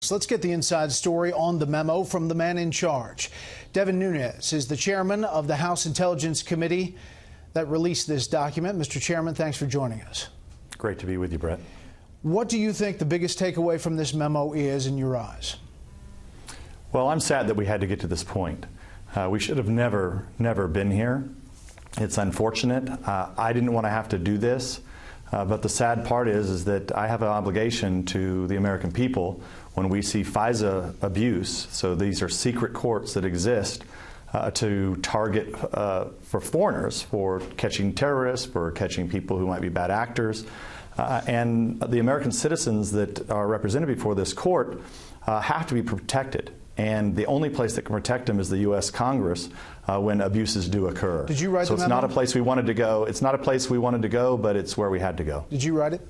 So let's get the inside story on the memo from the man in charge. Devin Nunes is the chairman of the House Intelligence Committee that released this document. Mr. Chairman, thanks for joining us. Great to be with you, Brett. What do you think the biggest takeaway from this memo is in your eyes? Well, I'm sad that we had to get to this point. We should have never been here. It's unfortunate. I didn't want to have to do this. But the sad part is that I have an obligation to the American people when we see FISA abuse, so these are secret courts that exist to target for foreigners, for catching terrorists, for catching people who might be bad actors. And the American citizens that are represented before this court have to be protected. And the only place that can protect them is the U.S. Congress when abuses do occur. Did you write the memo? So it's not a place we wanted to go. It's not a place we wanted to go, but it's where we had to go. Did you write it?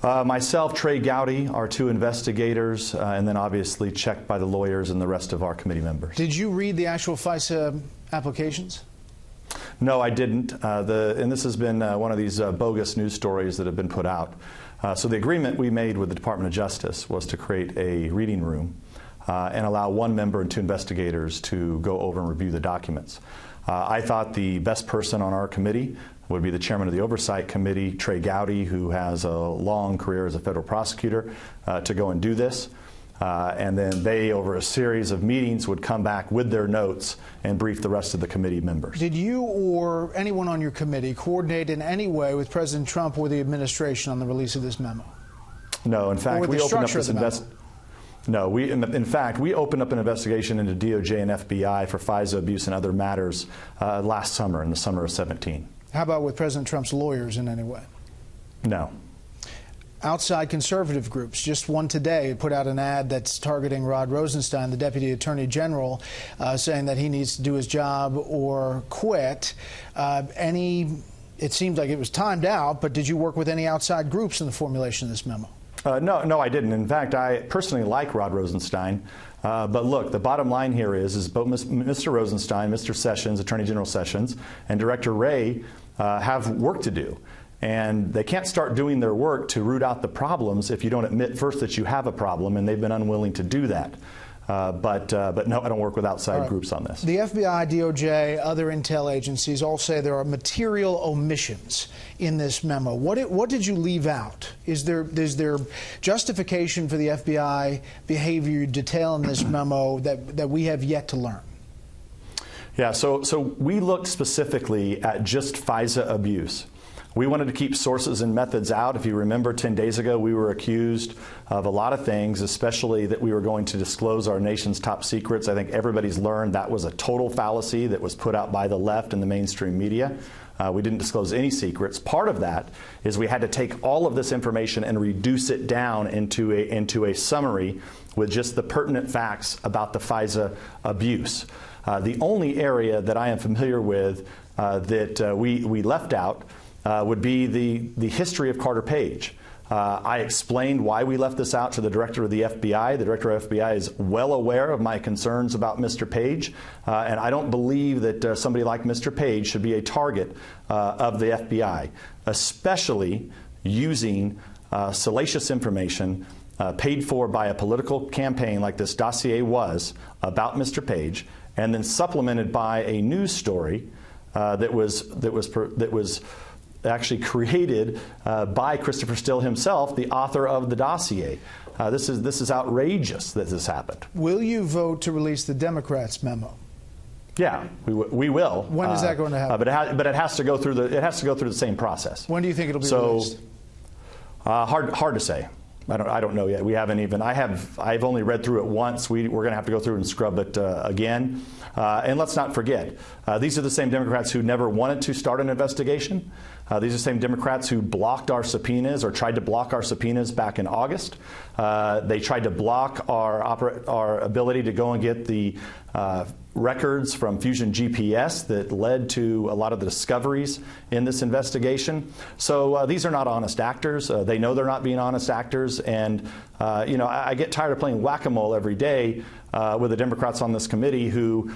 Myself, Trey Gowdy, our two investigators, and then obviously checked by the lawyers and the rest of our committee members. Did you read the actual FISA applications? No, I didn't. And this has been one of these bogus news stories that have been put out. So the agreement we made with the Department of Justice was to create a reading room and allow one member and two investigators to go over and review the documents. I thought the best person on our committee would be the chairman of the Oversight Committee, Trey Gowdy, who has a long career as a federal prosecutor, to go and do this. And then they, over a series of meetings, would come back with their notes and brief the rest of the committee members. Did you or anyone on your committee coordinate in any way with President Trump or the administration on the release of this memo? No, in fact, we opened up this investigation. No, in fact, we opened up an investigation into DOJ and FBI for FISA abuse and other matters last summer, in the summer of 17. How about with President Trump's lawyers in any way? No. Outside conservative groups, just one today put out an ad that's targeting Rod Rosenstein, the Deputy Attorney General, saying that he needs to do his job or quit. It seemed like it was timed out, but did you work with any outside groups in the formulation of this memo? No, I didn't. In fact, I personally like Rod Rosenstein. But look, the bottom line here is both Mr. Rosenstein, Mr. Sessions, Attorney General Sessions, and Director Wray have work to do. And they can't start doing their work to root out the problems if you don't admit first that you have a problem, and they've been unwilling to do that. But no, I don't work with outside groups on this. The FBI, DOJ, other intel agencies all say there are material omissions in this memo. What did you leave out? Is there justification for the FBI behavior you detail in this memo that we have yet to learn? Yeah, so we looked specifically at just FISA abuse. We wanted to keep sources and methods out. If you remember, 10 days ago, we were accused of a lot of things, especially that we were going to disclose our nation's top secrets. I think everybody's learned that was a total fallacy that was put out by the left and the mainstream media. We didn't disclose any secrets. Part of that is we had to take all of this information and reduce it down into a summary with just the pertinent facts about the FISA abuse. The only area that I am familiar with that we left out would be the history of Carter Page. I explained why we left this out to the director of the FBI. The director of FBI is well aware of my concerns about Mr. Page, and I don't believe that somebody like Mr. Page should be a target of the FBI, especially using salacious information paid for by a political campaign like this dossier was about Mr. Page, and then supplemented by a news story that was actually created by Christopher Steele himself, the author of the dossier. This is outrageous that this happened. Will you vote to release the Democrats' memo? Yeah, we will. When is that going to happen? But it has to go through the same process. When do you think it'll be released? Hard to say. I don't know yet. We haven't even. I've only read through it once. We're going to have to go through and scrub it again. And let's not forget, these are the same Democrats who never wanted to start an investigation. These are the same Democrats who blocked our subpoenas or tried to block our subpoenas back in August. They tried to block our ability to go and get the records from Fusion GPS that led to a lot of the discoveries in this investigation. So these are not honest actors. They know they're not being honest actors. And, I get tired of playing whack-a-mole every day with the Democrats on this committee who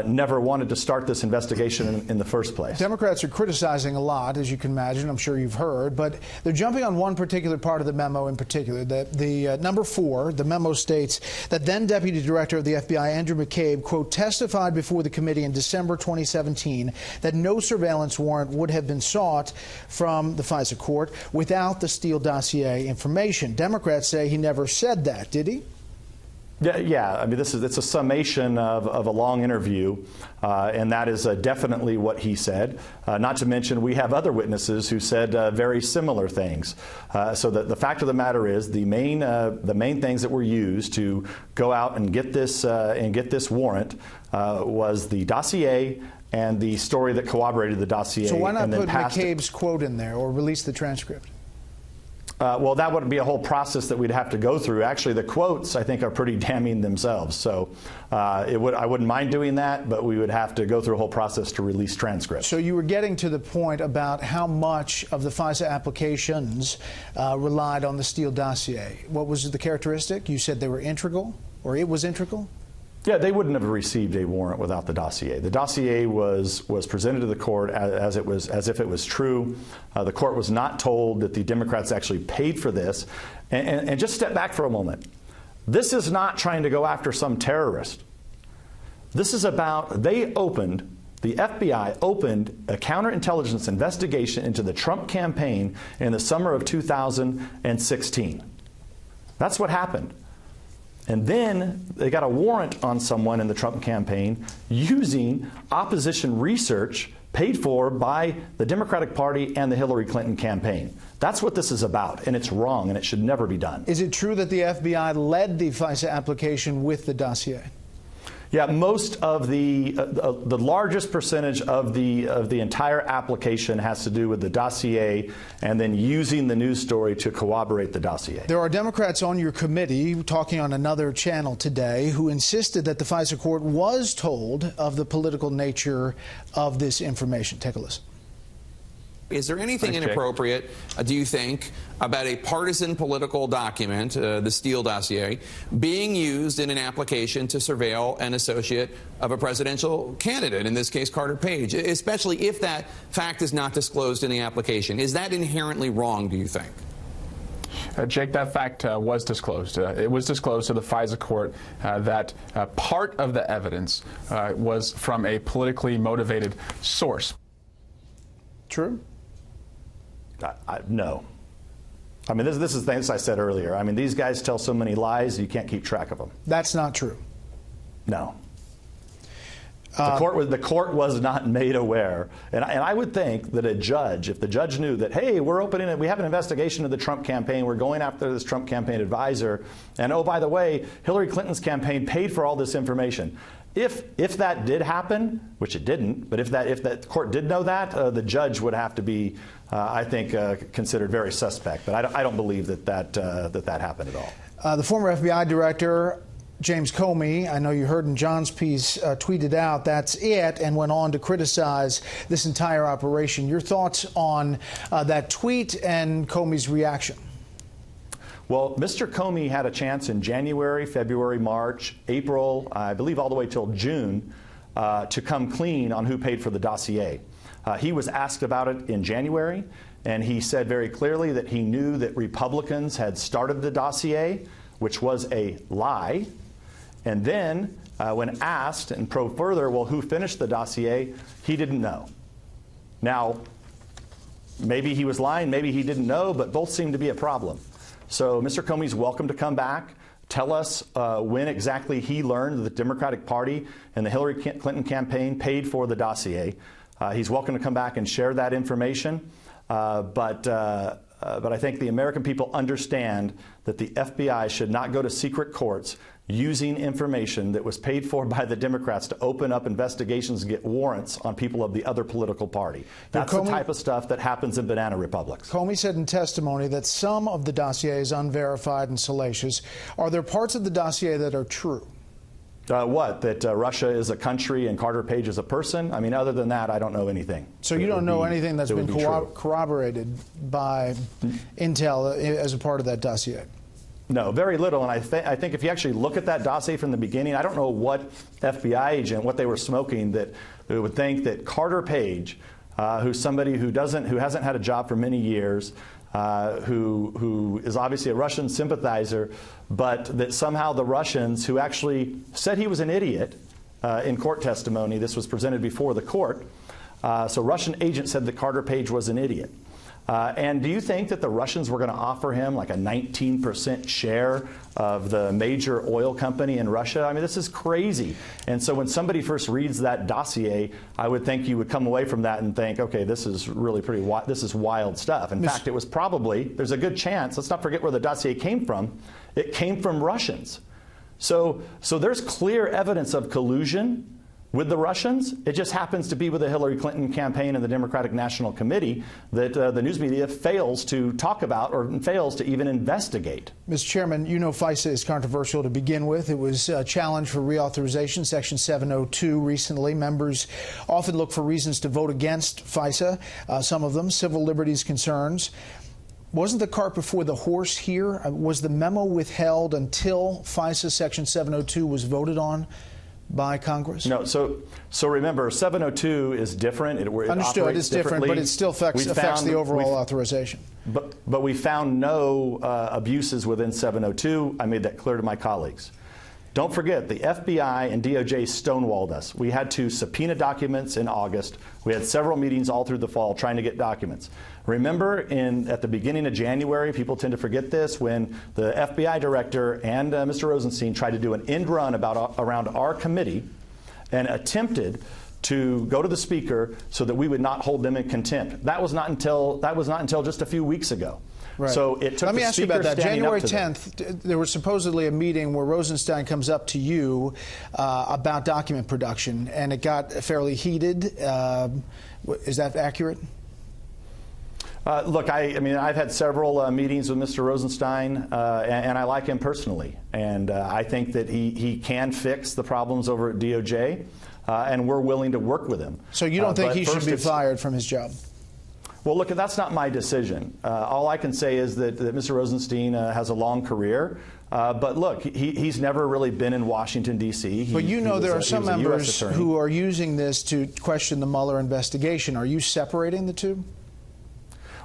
never wanted to start this investigation in the first place. Democrats are criticizing a lot, as you can imagine. I'm sure you've heard. But they're jumping on one particular part of the memo in particular. The number 4, the memo states that then Deputy Director of the FBI, Andrew McCabe, quote, testified before the committee in December 2017 that no surveillance warrant would have been sought from the FISA court without the Steele dossier information. Democrats say he never said that, did he? Yeah. I mean, it's a summation of a long interview, and that is definitely what he said. Not to mention, we have other witnesses who said very similar things. So the fact of the matter is, the main things that were used to go out and get this warrant was the dossier and the story that corroborated the dossier. So why not put passed McCabe's quote in there or release the transcript? Well, that would be a whole process that we'd have to go through. Actually, the quotes, I think, are pretty damning themselves. So I wouldn't mind doing that, but we would have to go through a whole process to release transcripts. So you were getting to the point about how much of the FISA applications relied on the Steele dossier. What was the characteristic? You said they were integral, or it was integral? Yeah, they wouldn't have received a warrant without the dossier. The dossier was presented to the court as if it was true. The court was not told that the Democrats actually paid for this. And just step back for a moment. This is not trying to go after some terrorist. This is about the FBI opened a counterintelligence investigation into the Trump campaign in the summer of 2016. That's what happened. And then they got a warrant on someone in the Trump campaign using opposition research paid for by the Democratic Party and the Hillary Clinton campaign. That's what this is about, and it's wrong, and it should never be done. Is it true that the FBI led the FISA application with the dossier? Yeah, most of the largest percentage of the entire application has to do with the dossier and then using the news story to corroborate the dossier. There are Democrats on your committee talking on another channel today who insisted that the FISA court was told of the political nature of this information. Take a listen. Is there anything inappropriate, do you think, about a partisan political document, the Steele dossier, being used in an application to surveil an associate of a presidential candidate, in this case Carter Page, especially if that fact is not disclosed in the application? Is that inherently wrong, do you think? Jake, that fact was disclosed. It was disclosed to the FISA court that part of the evidence was from a politically motivated source. True? No. I mean, this is things I said earlier. I mean, these guys tell so many lies, you can't keep track of them. That's not true. No. The court was not made aware. And I would think that a judge, if the judge knew that, hey, we have an investigation of the Trump campaign, we're going after this Trump campaign advisor, and oh, by the way, Hillary Clinton's campaign paid for all this information. If that did happen, which it didn't, but if that court did know that, the judge would have to be, I think, considered very suspect. But I don't believe that happened at all. The former FBI director, James Comey, I know you heard in John's piece, tweeted out that's it and went on to criticize this entire operation. Your thoughts on that tweet and Comey's reaction? Well, Mr. Comey had a chance in January, February, March, April, I believe all the way till June, to come clean on who paid for the dossier. He was asked about it in January, and he said very clearly that he knew that Republicans had started the dossier, which was a lie. And then when asked and probed further, well, who finished the dossier, he didn't know. Now, maybe he was lying, maybe he didn't know, but both seem to be a problem. So Mr. Comey's welcome to come back, tell us when exactly he learned that the Democratic Party and the Hillary Clinton campaign paid for the dossier. He's welcome to come back and share that information. But I think the American people understand that the FBI should not go to secret courts using information that was paid for by the Democrats to open up investigations and get warrants on people of the other political party. That's the type of stuff that happens in banana republics. Comey said in testimony that some of the dossier is unverified and salacious. Are there parts of the dossier that are true? What? That Russia is a country and Carter Page is a person? I mean, other than that, I don't know anything. So you don't know anything that's been corroborated by intel as a part of that dossier? No, very little. And I think if you actually look at that dossier from the beginning, I don't know what FBI agent, what they were smoking, that would think that Carter Page, who's somebody who hasn't had a job for many years, who is obviously a Russian sympathizer, but that somehow the Russians, who actually said he was an idiot in court testimony, this was presented before the court, so Russian agents said that Carter Page was an idiot. And do you think that the Russians were going to offer him like a 19% share of the major oil company in Russia? I mean, this is crazy. And so when somebody first reads that dossier, I would think you would come away from that and think, okay, this is really this is wild stuff. In fact, it was probably, there's a good chance, let's not forget where the dossier came from. It came from Russians. So there's clear evidence of collusion with the Russians. It just happens to be with the Hillary Clinton campaign and the Democratic National Committee that the news media fails to talk about or fails to even investigate. Mr. Chairman, you know FISA is controversial to begin with. It was challenged for reauthorization, Section 702 recently. Members often look for reasons to vote against FISA, some of them civil liberties concerns. Wasn't the cart before the horse here? Was the memo withheld until FISA Section 702 was voted on by Congress? No, so remember, 702 is different. Understood, it's different, but it still affects the overall authorization. But we found no abuses within 702. I made that clear to my colleagues. Don't forget, the FBI and DOJ stonewalled us. We had to subpoena documents in August. We had several meetings all through the fall trying to get documents. Remember, at the beginning of January, people tend to forget this, when the FBI director and Mr. Rosenstein tried to do an end run around our committee and attempted to go to the speaker so that we would not hold them in contempt. That was not until just a few weeks ago. Right. So it took Let me ask you about that. January 10th, there was supposedly a meeting where Rosenstein comes up to you about document production, and it got fairly heated. Is that accurate? Look, I mean, I've had several meetings with Mr. Rosenstein, and I like him personally. And I think that he can fix the problems over at DOJ, and we're willing to work with him. So you don't think he should be fired from his job? Well, look, that's not my decision. All I can say is that Mr. Rosenstein has a long career. But look, he's never really been in Washington, D.C. But you know there are some members who are using this to question the Mueller investigation. Are you separating the two?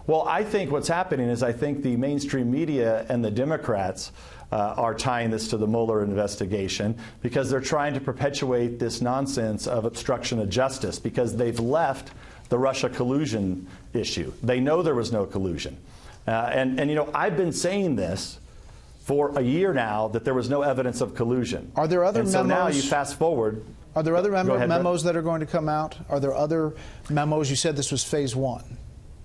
Well, I think what's happening is I think the mainstream media and the Democrats are tying this to the Mueller investigation because they're trying to perpetuate this nonsense of obstruction of justice because they've left the Russia collusion issue. They know there was no collusion. And you know, I've been saying this for a year now that there was no evidence of collusion. Are there other memos? So now you fast forward. Are there other memos that are going to come out? Are there other memos? You said this was phase one.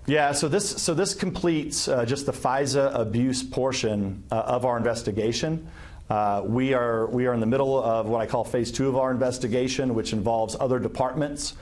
Yeah, so this completes just the FISA abuse portion of our investigation. We are in the middle of what I call phase two of our investigation, which involves other departments,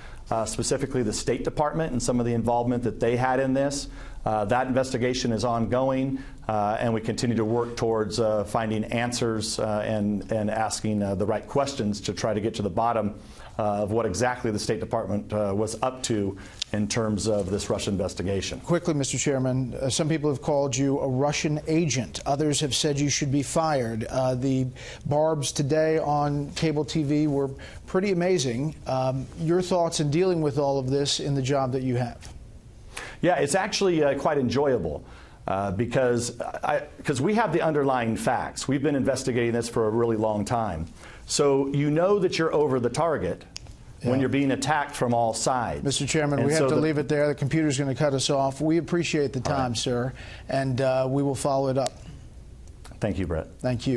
specifically the State Department and some of the involvement that they had in this. That investigation is ongoing, and we continue to work towards finding answers and asking the right questions to try to get to the bottom of what exactly the State Department was up to in terms of this Russian investigation. Quickly, Mr. Chairman, some people have called you a Russian agent. Others have said you should be fired. The barbs today on cable TV were pretty amazing. Your thoughts in dealing with all of this in the job that you have? Yeah, it's actually quite enjoyable. Because we have the underlying facts. We've been investigating this for a really long time. So you know that you're over the target when you're being attacked from all sides. Mr. Chairman, we have to leave it there. The computer's going to cut us off. We appreciate the time, sir, and we will follow it up. Thank you, Brett. Thank you.